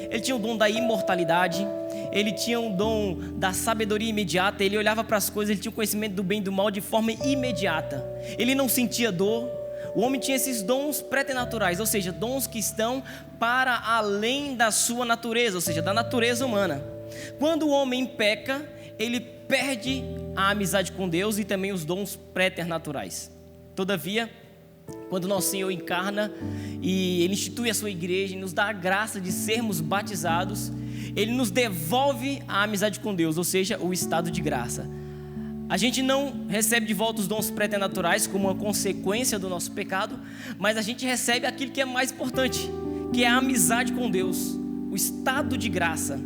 Ele tinha o dom da imortalidade, ele tinha o dom da sabedoria imediata, ele olhava para as coisas, ele tinha o conhecimento do bem e do mal de forma imediata. Ele não sentia dor. O homem tinha esses dons preternaturais, ou seja, dons que estão para além da sua natureza, ou seja, da natureza humana. Quando o homem peca, ele perde a amizade com Deus e também os dons preternaturais. Todavia, quando nosso Senhor encarna e Ele institui a sua igreja e nos dá a graça de sermos batizados, Ele nos devolve a amizade com Deus, ou seja, o estado de graça. A gente não recebe de volta os dons preternaturais como uma consequência do nosso pecado, mas a gente recebe aquilo que é mais importante, que é a amizade com Deus, o estado de graça.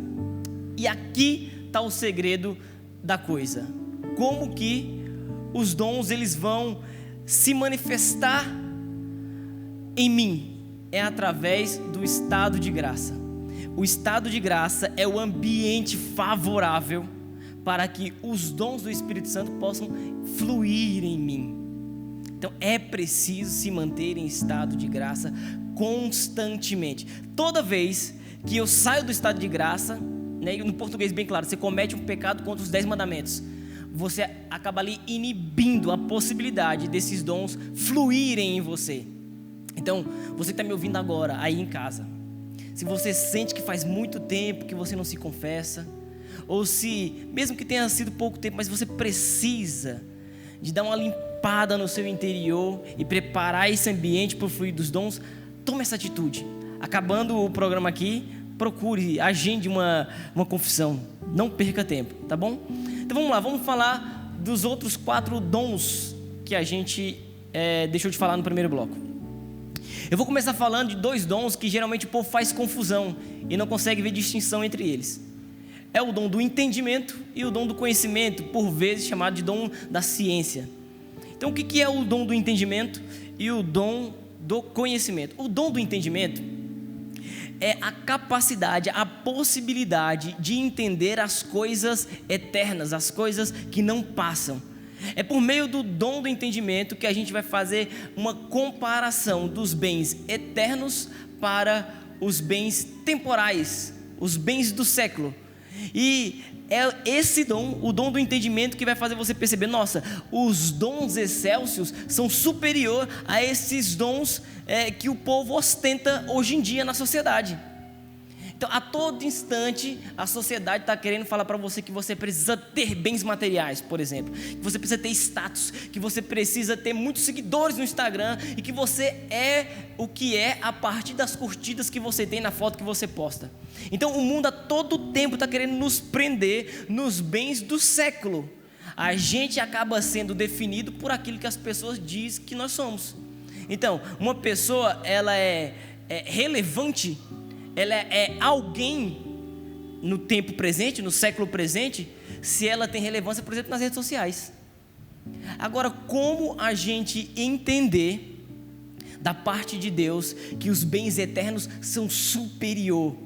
E aqui está o segredo da coisa. Como que os dons eles vão se manifestar em mim? É através do estado de graça. O estado de graça é o ambiente favorável para que os dons do Espírito Santo possam fluir em mim. Então é preciso se manter em estado de graça constantemente. Toda vez que eu saio do estado de graça, né, no português bem claro, você comete um pecado contra os 10 mandamentos, você acaba ali inibindo a possibilidade desses dons fluírem em você. Então, você que está me ouvindo agora, aí em casa, se você sente que faz muito tempo que você não se confessa, ou se, mesmo que tenha sido pouco tempo, mas você precisa de dar uma limpada no seu interior e preparar esse ambiente para o fluir dos dons, tome essa atitude. Acabando o programa aqui, procure, agende uma confissão, não perca tempo, tá bom? Então vamos lá, vamos falar dos outros 4 dons que a gente deixou de falar no primeiro bloco. Eu vou começar falando de 2 dons que geralmente o povo faz confusão e não consegue ver distinção entre eles. É o dom do entendimento e o dom do conhecimento, por vezes chamado de dom da ciência. Então, o que é o dom do entendimento e o dom do conhecimento? O dom do entendimento é a capacidade, a possibilidade de entender as coisas eternas, as coisas que não passam. É por meio do dom do entendimento que a gente vai fazer uma comparação dos bens eternos para os bens temporais, os bens do século. E é esse dom, o dom do entendimento, que vai fazer você perceber, nossa, os dons excélsios são superior a esses dons que o povo ostenta hoje em dia na sociedade. Então, a todo instante, a sociedade está querendo falar para você que você precisa ter bens materiais, por exemplo. Que você precisa ter status, que você precisa ter muitos seguidores no Instagram e que você é o que é a partir das curtidas que você tem na foto que você posta. Então, o mundo a todo tempo está querendo nos prender nos bens do século. A gente acaba sendo definido por aquilo que as pessoas dizem que nós somos. Então, uma pessoa, ela é relevante, ela é alguém no tempo presente, no século presente, se ela tem relevância, por exemplo, nas redes sociais. Agora, como a gente entender da parte de Deus que os bens eternos são superior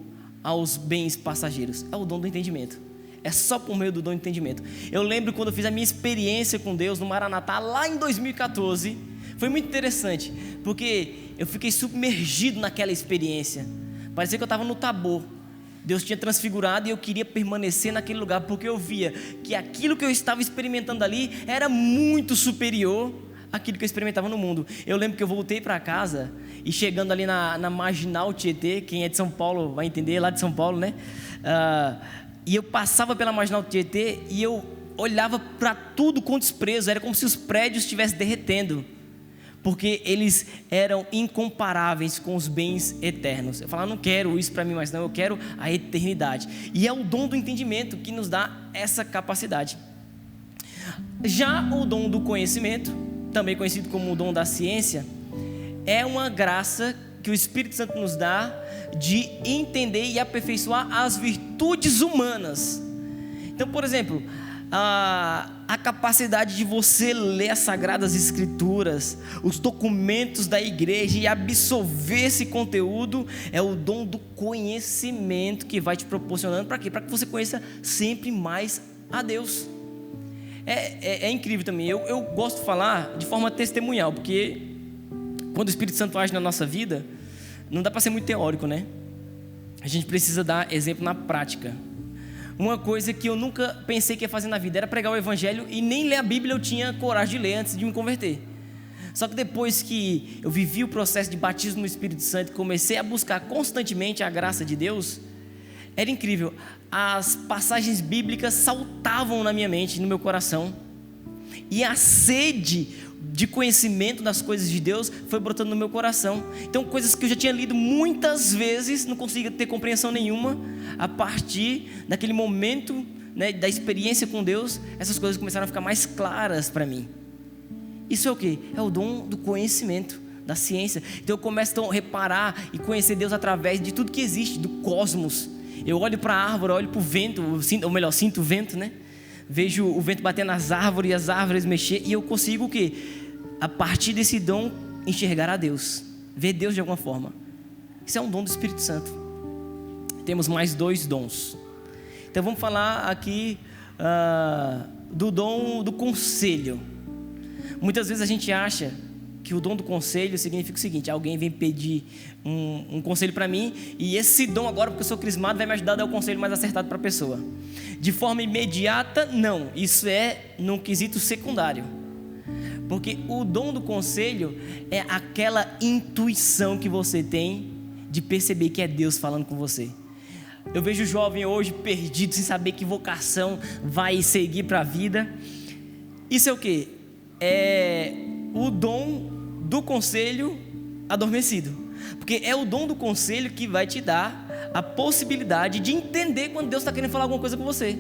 aos bens passageiros? É o dom do entendimento. É só por meio do dom do entendimento. Eu lembro quando eu fiz a minha experiência com Deus no Maranatá, lá em 2014, foi muito interessante, porque eu fiquei submergido naquela experiência. Parecia que eu estava no Tabor. Deus tinha transfigurado e eu queria permanecer naquele lugar, porque eu via que aquilo que eu estava experimentando ali era muito superior àquilo que eu experimentava no mundo. Eu lembro que eu voltei para casa e chegando ali na Marginal Tietê, quem é de São Paulo vai entender, lá de São Paulo, né? E eu passava pela Marginal Tietê e eu olhava para tudo com desprezo. Era como se os prédios estivessem derretendo, porque eles eram incomparáveis com os bens eternos. Eu falava, não quero isso para mim mais não, eu quero a eternidade. E é o dom do entendimento que nos dá essa capacidade. Já o dom do conhecimento, também conhecido como o dom da ciência, é uma graça que o Espírito Santo nos dá de entender e aperfeiçoar as virtudes humanas. Então, por exemplo, a capacidade de você ler as Sagradas Escrituras, os documentos da igreja e absorver esse conteúdo, é o dom do conhecimento que vai te proporcionando. Para quê? Para que você conheça sempre mais a Deus. É incrível também. Eu gosto de falar de forma testemunhal, porque quando o Espírito Santo age na nossa vida, não dá para ser muito teórico, né? A gente precisa dar exemplo na prática. Uma coisa que eu nunca pensei que ia fazer na vida era pregar o Evangelho, e nem ler a Bíblia eu tinha coragem de ler antes de me converter. Só que depois que eu vivi o processo de batismo no Espírito Santo, comecei a buscar constantemente a graça de Deus, era incrível. As passagens bíblicas saltavam na minha mente, no meu coração, e a sede de conhecimento das coisas de Deus foi brotando no meu coração. Então, coisas que eu já tinha lido muitas vezes, não conseguia ter compreensão nenhuma. A partir daquele momento, né, da experiência com Deus, essas coisas começaram a ficar mais claras para mim. Isso é o quê? É o dom do conhecimento, da ciência. Então eu começo a reparar e conhecer Deus através de tudo que existe, do cosmos. Eu olho para a árvore, olho para o vento, sinto o vento, né? Vejo o vento bater nas árvores e as árvores mexer, e eu consigo o quê? A partir desse dom, enxergar a Deus, ver Deus de alguma forma. Isso é um dom do Espírito Santo. Temos mais 2 dons. Então vamos falar aqui do dom do conselho. Muitas vezes a gente acha que o dom do conselho significa o seguinte: alguém vem pedir um conselho para mim, e esse dom agora, porque eu sou crismado, vai me ajudar a dar o conselho mais acertado para a pessoa. De forma imediata, não. Isso é num quesito secundário. Porque o dom do conselho é aquela intuição que você tem de perceber que é Deus falando com você. Eu vejo o jovem hoje perdido, sem saber que vocação vai seguir para a vida. Isso é o quê? É o dom do conselho adormecido. Porque é o dom do conselho que vai te dar a possibilidade de entender quando Deus está querendo falar alguma coisa com você.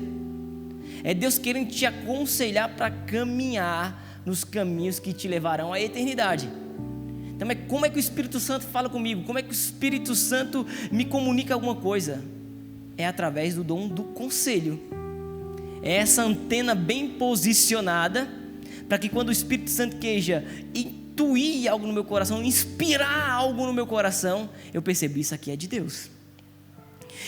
É Deus querendo te aconselhar para caminhar nos caminhos que te levarão à eternidade. Então, como é que o Espírito Santo fala comigo? Como é que o Espírito Santo me comunica alguma coisa? É através do dom do conselho. É essa antena bem posicionada para que quando o Espírito Santo queja intuir algo no meu coração, inspirar algo no meu coração, eu percebi, isso aqui é de Deus.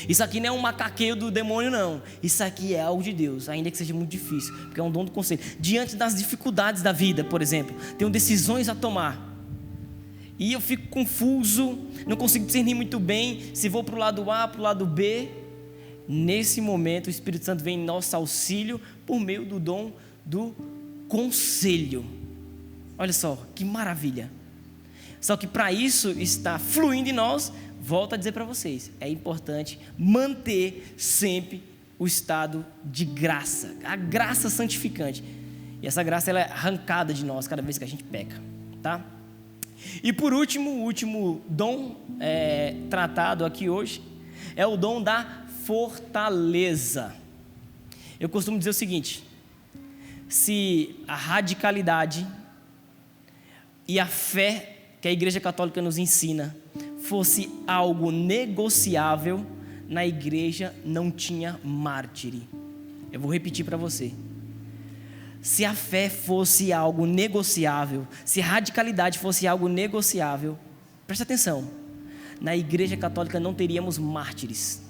Isso aqui não é um macaqueio do demônio, não. Isso aqui é algo de Deus, ainda que seja muito difícil, porque é um dom do conselho. Diante das dificuldades da vida, por exemplo, tenho decisões a tomar, e eu fico confuso, não consigo discernir muito bem se vou para o lado A, para o lado B. Nesse momento o Espírito Santo vem em nosso auxílio por meio do dom do conselho. Olha só, que maravilha. Só que para isso estar fluindo em nós, volto a dizer para vocês, é importante manter sempre o estado de graça, a graça santificante. E essa graça ela é arrancada de nós cada vez que a gente peca, tá? E por último, o último dom tratado aqui hoje é o dom da fortaleza. Eu costumo dizer o seguinte: se a radicalidade e a fé que a Igreja Católica nos ensina fosse algo negociável, na igreja não tinha mártire. Eu vou repetir para você. Se a fé fosse algo negociável, se a radicalidade fosse algo negociável, presta atenção, na Igreja Católica não teríamos mártires.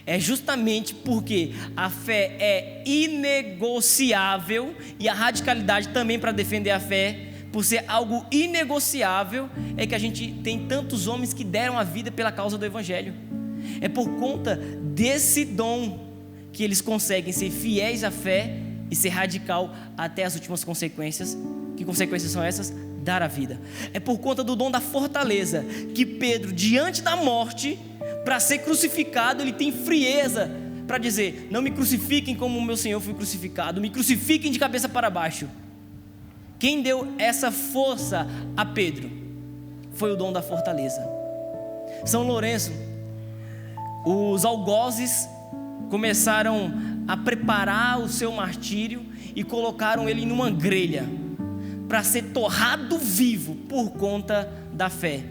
É justamente porque a fé é inegociável e a radicalidade também, para defender a fé, por ser algo inegociável, é que a gente tem tantos homens que deram a vida pela causa do Evangelho. É por conta desse dom que eles conseguem ser fiéis à fé e ser radical até as últimas consequências. Que consequências são essas? Dar a vida. É por conta do dom da fortaleza que Pedro, diante da morte, para ser crucificado, ele tem frieza para dizer: não me crucifiquem como o meu Senhor foi crucificado, me crucifiquem de cabeça para baixo. Quem deu essa força a Pedro foi o dom da fortaleza. São Lourenço, os algozes começaram a preparar o seu martírio e colocaram ele numa grelha para ser torrado vivo por conta da fé.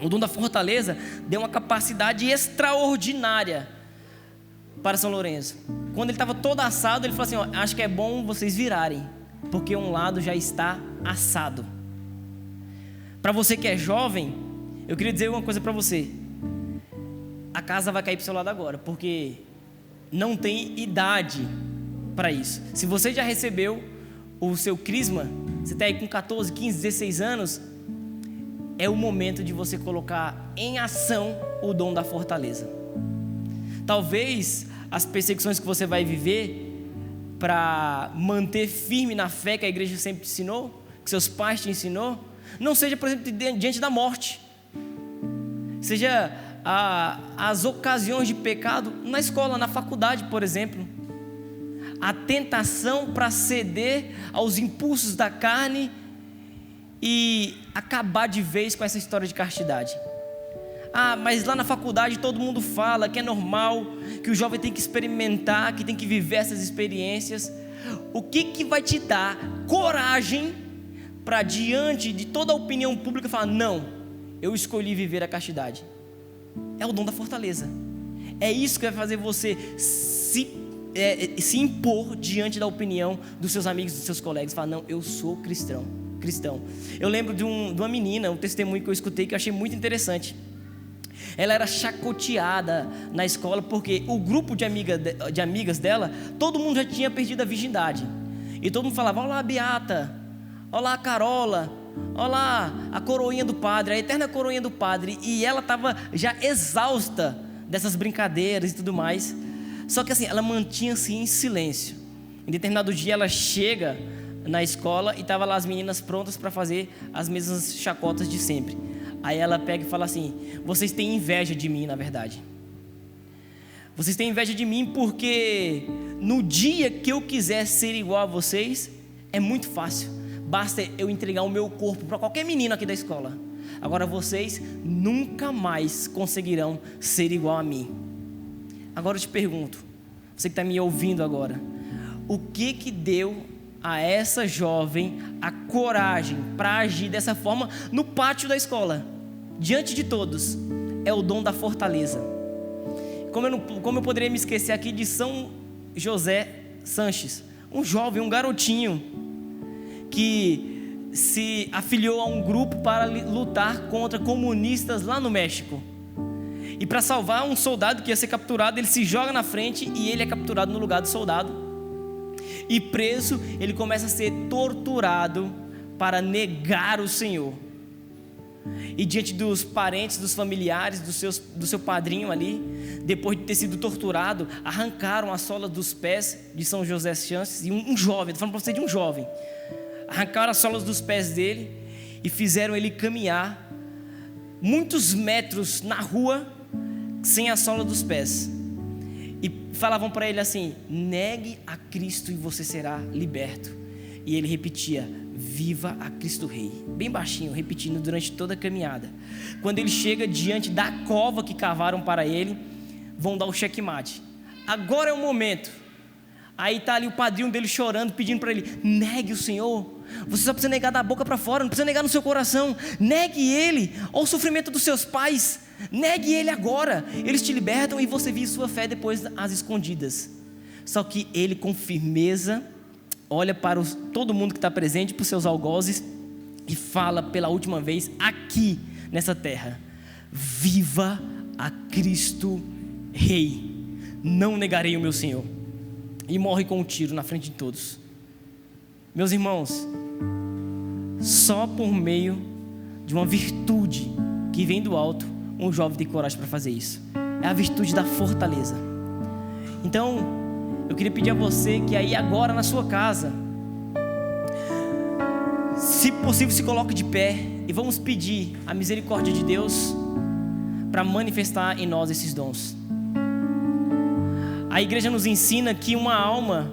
O dom da fortaleza deu uma capacidade extraordinária para São Lourenço. Quando ele estava todo assado, ele falou assim: ó, acho que é bom vocês virarem, porque um lado já está assado. Para você que é jovem, eu queria dizer uma coisa para você: a casa vai cair para o seu lado agora, porque não tem idade para isso. Se você já recebeu o seu crisma, você está aí com 14, 15, 16 anos, é o momento de você colocar em ação o dom da fortaleza. Talvez as perseguições que você vai viver para manter firme na fé que a igreja sempre te ensinou, que seus pais te ensinou, não seja, por exemplo, diante da morte, seja as ocasiões de pecado na escola, na faculdade, por exemplo, a tentação para ceder aos impulsos da carne e acabar de vez com essa história de castidade. Mas lá na faculdade todo mundo fala que é normal, que o jovem tem que experimentar, que tem que viver essas experiências. O que vai te dar coragem para, diante de toda a opinião pública, falar: não, eu escolhi viver a castidade? É o dom da fortaleza. É isso que vai fazer você se impor diante da opinião dos seus amigos, dos seus colegas. Falar: não, eu sou cristão. Eu lembro de uma menina, um testemunho que eu escutei que eu achei muito interessante. Ela era chacoteada na escola porque o grupo de amigas dela, todo mundo já tinha perdido a virgindade. E todo mundo falava: olha lá a Beata, olha lá a Carola, olha lá a coroinha do padre, a eterna coroinha do padre. E ela estava já exausta dessas brincadeiras e tudo mais. Só que assim, ela mantinha-se em silêncio. Em determinado dia ela chega na escola e estava lá as meninas prontas para fazer as mesmas chacotas de sempre. Aí ela pega e fala assim: vocês têm inveja de mim, na verdade. Vocês têm inveja de mim porque no dia que eu quiser ser igual a vocês, é muito fácil. Basta eu entregar o meu corpo para qualquer menino aqui da escola. Agora vocês nunca mais conseguirão ser igual a mim. Agora eu te pergunto, você que está me ouvindo agora, o que deu a essa jovem a coragem para agir dessa forma no pátio da escola, diante de todos? É o dom da fortaleza. Como eu poderia me esquecer aqui de São José Sanches, um jovem, um garotinho, que se afiliou a um grupo para lutar contra comunistas lá no México. E para salvar um soldado que ia ser capturado, ele se joga na frente e ele é capturado no lugar do soldado. E preso, ele começa a ser torturado para negar o Senhor. E diante dos parentes, dos familiares, do seu padrinho ali, depois de ter sido torturado, arrancaram a sola dos pés de São José Chances. E um jovem, estou falando para você de um jovem, arrancaram as solas dos pés dele e fizeram ele caminhar muitos metros na rua sem a sola dos pés. E falavam para ele assim: negue a Cristo e você será liberto. E ele repetia: viva a Cristo Rei, bem baixinho, repetindo durante toda a caminhada. Quando ele chega diante da cova que cavaram para ele, vão dar o checkmate. Agora é o momento. Aí está ali o padrinho dele chorando, pedindo para ele: negue o Senhor. Você só precisa negar da boca para fora, não precisa negar no seu coração. Negue Ele, ou o sofrimento dos seus pais. Negue Ele agora, eles te libertam e você vive sua fé depois às escondidas. Só que ele, com firmeza, olha para todo mundo que está presente, para os seus algozes, e fala pela última vez aqui nessa terra: viva a Cristo Rei, não negarei o meu Senhor. E morre com um tiro na frente de todos. Meus irmãos, só por meio de uma virtude que vem do alto, um jovem tem coragem para fazer isso. É a virtude da fortaleza. Então, eu queria pedir a você que aí agora na sua casa, se possível, se coloque de pé e vamos pedir a misericórdia de Deus para manifestar em nós esses dons. A igreja nos ensina que uma alma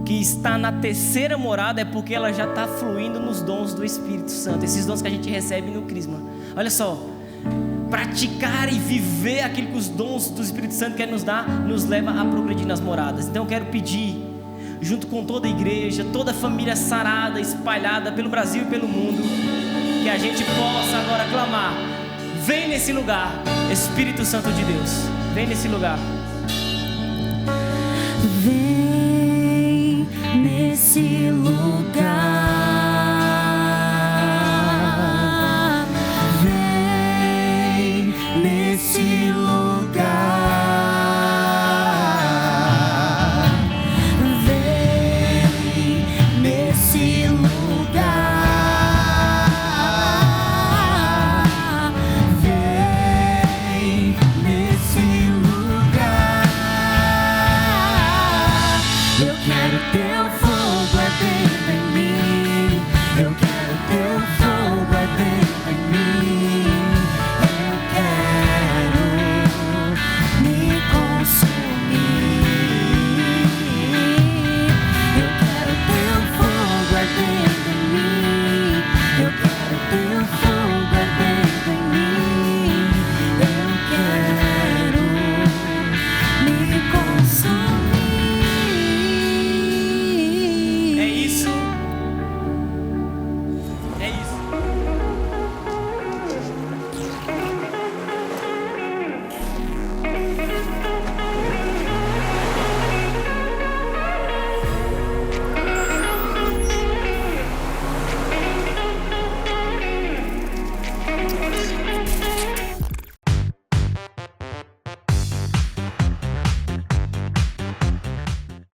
que está na terceira morada é porque ela já está fluindo nos dons do Espírito Santo, esses dons que a gente recebe no Crisma. Olha só, praticar e viver aquilo que os dons do Espírito Santo querem nos dar, nos leva a progredir nas moradas. Então eu quero pedir, junto com toda a igreja, toda a família sarada, espalhada pelo Brasil e pelo mundo, que a gente possa agora clamar: vem nesse lugar, Espírito Santo de Deus, vem nesse lugar. Vem nesse lugar.